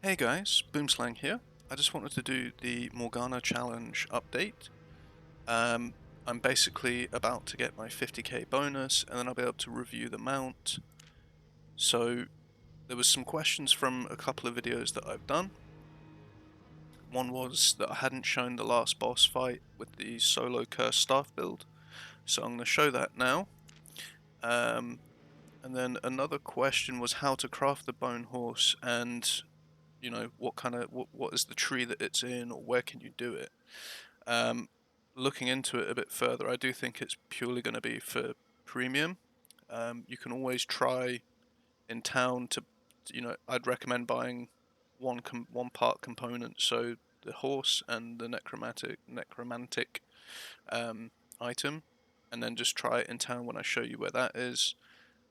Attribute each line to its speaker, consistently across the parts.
Speaker 1: Hey guys, Boomslang here. I just wanted to do the Morgana challenge update. I'm basically about to get my 50k bonus and then I'll be able to review the mount. So there was some questions from a couple of videos that I've done. One was that I hadn't shown the last boss fight with the solo curse staff build, so I'm going to show that now. And then another question was how to craft the bone horse and you know what is the tree that it's in, or where can you do it. Looking into it a bit further, I do think it's purely going to be for premium. You can always try in town to, I'd recommend buying one part component, so the horse and the necromantic item, and then just try it in town when I show you where that is.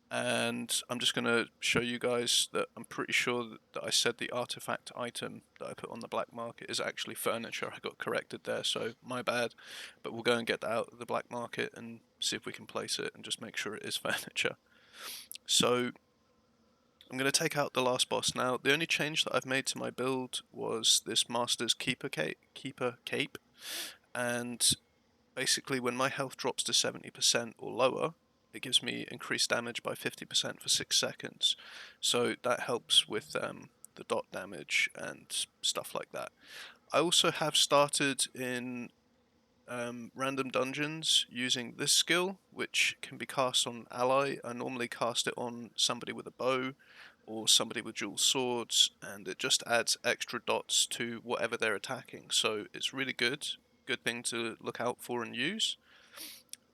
Speaker 1: And I'm just going to show you guys that I'm pretty sure that I said the artifact item that I put on the black market is actually furniture. I got corrected there, so my bad. But we'll go and get that out of the black market and see if we can place it and just make sure it is furniture. So I'm going to take out the last boss now. The only change that I've made to my build was this Master's Keeper cape. And basically when my health drops to 70% or lower, it gives me increased damage by 50% for 6 seconds. So that helps with the dot damage and stuff like that. I also have started in random dungeons using this skill, which can be cast on ally. I normally cast it on somebody with a bow or somebody with dual swords, and it just adds extra dots to whatever they're attacking. So it's really good thing to look out for and use.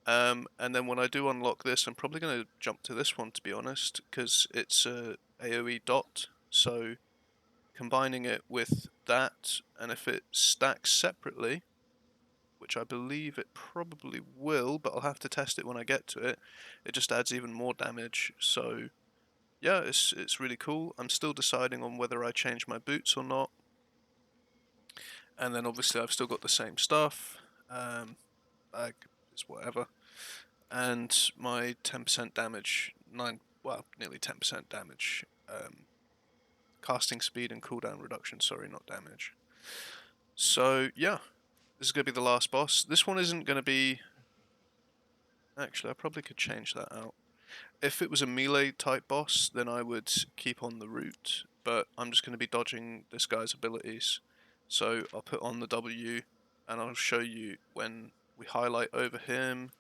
Speaker 1: And then when I do unlock this, I'm probably going to jump to this one, to be honest, because it's a AoE dot. So combining it with that, and if it stacks separately, which I believe it probably will, but I'll have to test it when I get to it, it just adds even more damage. So yeah, it's really cool. I'm still deciding on whether I change my boots or not. And then obviously I've still got the same stuff. Bag is whatever. And my 10% damage, nearly 10% damage. Casting speed and cooldown reduction, sorry, not damage. So yeah, this is going to be the last boss. This one isn't going to be... Actually, I probably could change that out. If it was a melee type boss, then I would keep on the route, but I'm just going to be dodging this guy's abilities. So I'll put on the W, and I'll show you when we highlight over him,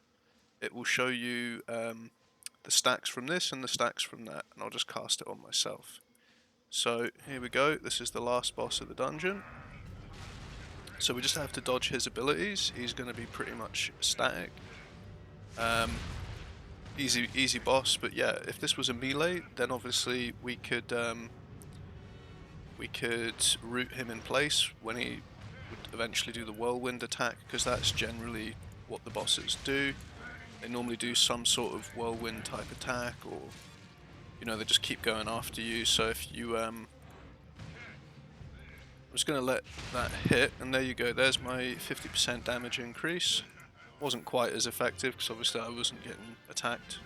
Speaker 1: it will show you the stacks from this and the stacks from that, and I'll just cast it on myself. So here we go, this is the last boss of the dungeon. So we just have to dodge his abilities. He's going to be pretty much static. Easy boss, but yeah, if this was a melee, then obviously we could root him in place when he would eventually do the whirlwind attack, because that's generally what the bosses do. They normally do some sort of whirlwind type attack, or they just keep going after you. So if you I'm just going to let that hit, and there you go, there's my 50% damage increase. Wasn't quite as effective because obviously I wasn't getting attacked.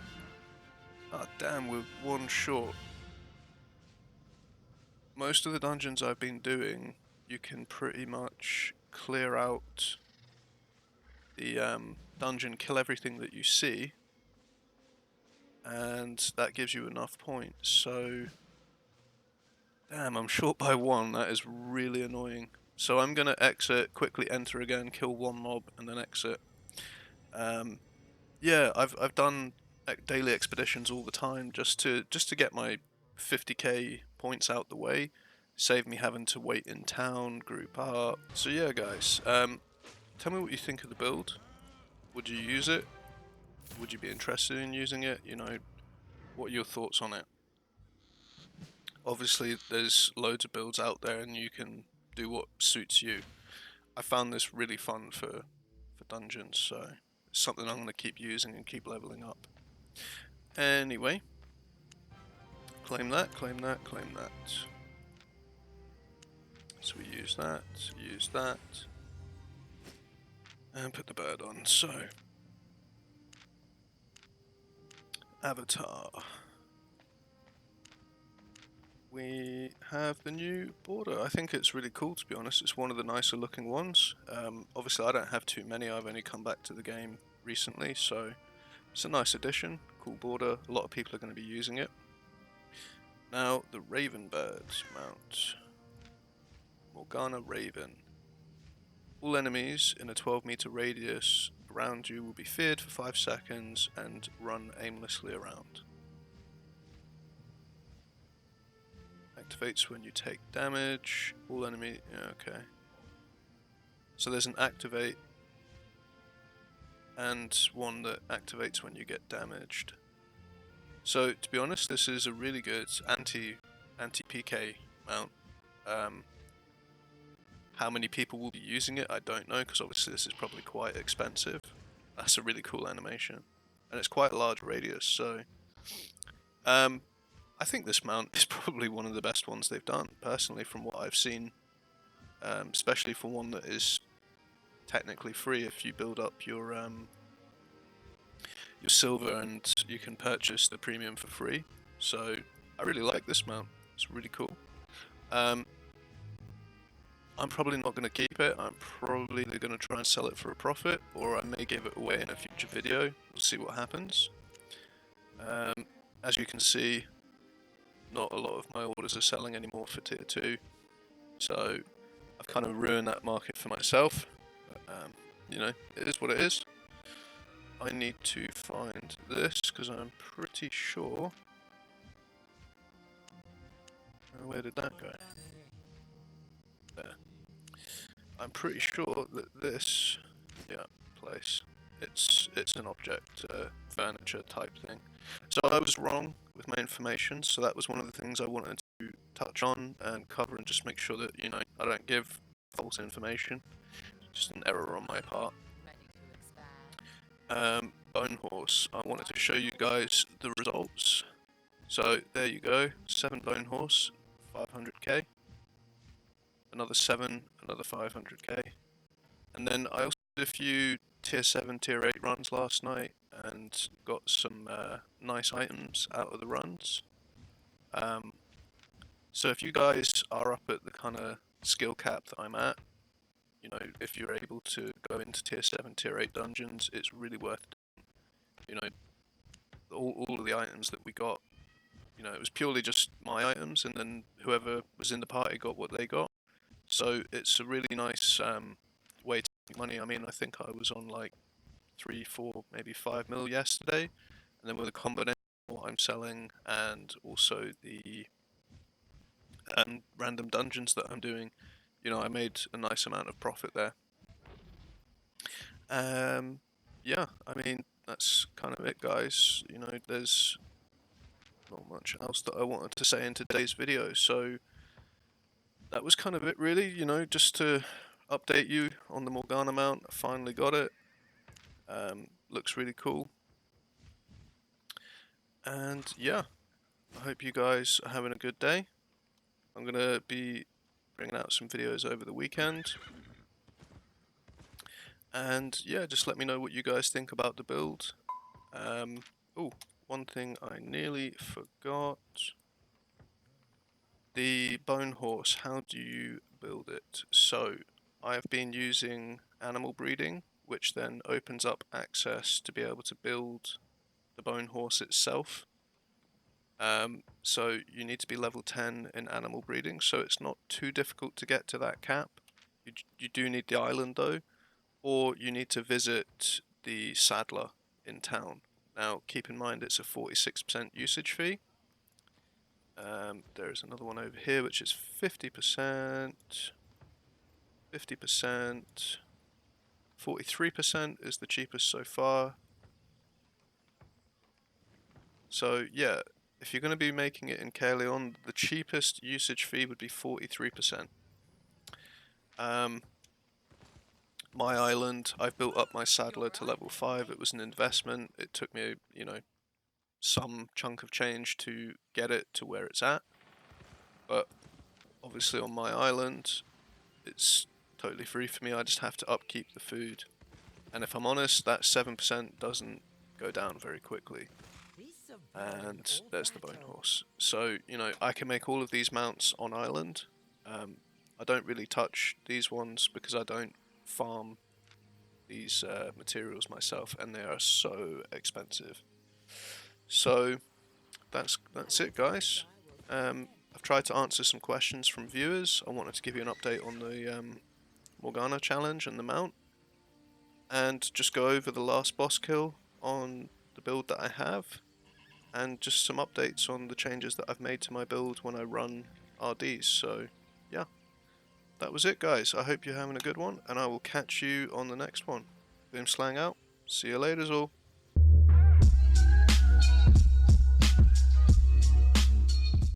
Speaker 1: Ah, damn, we're one short. Most of the dungeons I've been doing, you can pretty much clear out the dungeon, kill everything that you see, and that gives you enough points. So damn, I'm short by 1. That is really annoying. So I'm gonna exit, quickly enter again, kill one mob, and then exit. Yeah, I've done daily expeditions all the time just to get my 50k points out the way, save me having to wait in town, group up. So yeah, guys, tell me what you think of the build. Would you use it? Would you be interested in using it? What are your thoughts on it? Obviously, there's loads of builds out there, and you can do what suits you. I found this really fun for dungeons, so it's something I'm going to keep using and keep leveling up. Anyway, claim that, claim that, claim that. So we use that, and put the bird on. So, avatar. we have the new border. I think it's really cool, to be honest. It's one of the nicer looking ones. Obviously I don't have too many, I've only come back to the game recently, so it's a nice addition, cool border. A lot of people are going to be using it. Now, the Raven Birds mount. Morgana Raven. All enemies in a 12-meter radius around you will be feared for 5 seconds and run aimlessly around. Activates when you take damage. All enemy. Yeah, okay. So there's an activate and one that activates when you get damaged. So to be honest, this is a really good anti-PK mount. How many people will be using it, I don't know, because obviously this is probably quite expensive. That's a really cool animation, and it's quite a large radius. So I think this mount is probably one of the best ones they've done, personally, from what I've seen. Especially for one that is technically free if you build up your silver and you can purchase the premium for free. So I really like this mount. It's really cool. I'm probably not going to keep it. I'm probably going to try and sell it for a profit, or I may give it away in a future video. We'll see what happens. As you can see, not a lot of my orders are selling anymore for tier 2, so I've kind of ruined that market for myself. But, you know, it is what it is. I need to find this because I'm pretty sure. Where did that go? There. I'm pretty sure that this, place. It's an object, furniture type thing. So I was wrong with my information. So that was one of the things I wanted to touch on and cover and just make sure that I don't give false information. Just an error on my part. Bone Horse. I wanted to show you guys the results. So there you go. 7 Bone Horse, 500k. Another 7, another 500k. And then I also did a few tier 7, tier 8 runs last night and got some nice items out of the runs. So if you guys are up at the kind of skill cap that I'm at, if you're able to go into tier 7, tier 8 dungeons, it's really worth it. All of the items that we got, it was purely just my items, and then whoever was in the party got what they got. So it's a really nice way to make money. I mean, I think I was on like 3, 4, maybe 5 mil yesterday, and then with a combination of what I'm selling and also the random dungeons that I'm doing, I made a nice amount of profit there. Yeah, I mean, that's kind of it, guys. There's not much else that I wanted to say in today's video, so that was kind of it, really. Just to update you on the Morgana mount. I finally got it. Looks really cool. And yeah, I hope you guys are having a good day. I'm gonna be bringing out some videos over the weekend. And yeah, just let me know what you guys think about the build. Oh, one thing I nearly forgot. The Bone Horse, how do you build it? So, I have been using animal breeding, which then opens up access to be able to build the Bone Horse itself. So you need to be level 10 in animal breeding, so it's not too difficult to get to that cap. You do need the island though, or you need to visit the saddler in town. Now keep in mind it's a 46% usage fee. There's another one over here which is 50%, 50%, 43% is the cheapest so far. So yeah, if you're going to be making it in Caerleon, the cheapest usage fee would be 43%. My island, I've built up my saddler to level 5. It was an investment. It took me, some chunk of change to get it to where it's at. But obviously on my island, it's totally free for me. I just have to upkeep the food. And if I'm honest, that 7% doesn't go down very quickly. and there's the bone horse. So, you know, I can make all of these mounts on island. I don't really touch these ones because I don't farm these materials myself, and they are so expensive. So that's it, guys. I've tried to answer some questions from viewers. I wanted to give you an update on the Morgana challenge and the mount, and just go over the last boss kill on the build that I have, and just some updates on the changes that I've made to my build when I run RDs. So yeah, that was it, guys. I hope you're having a good one, and I will catch you on the next one. Boom Slang out. See you later, all.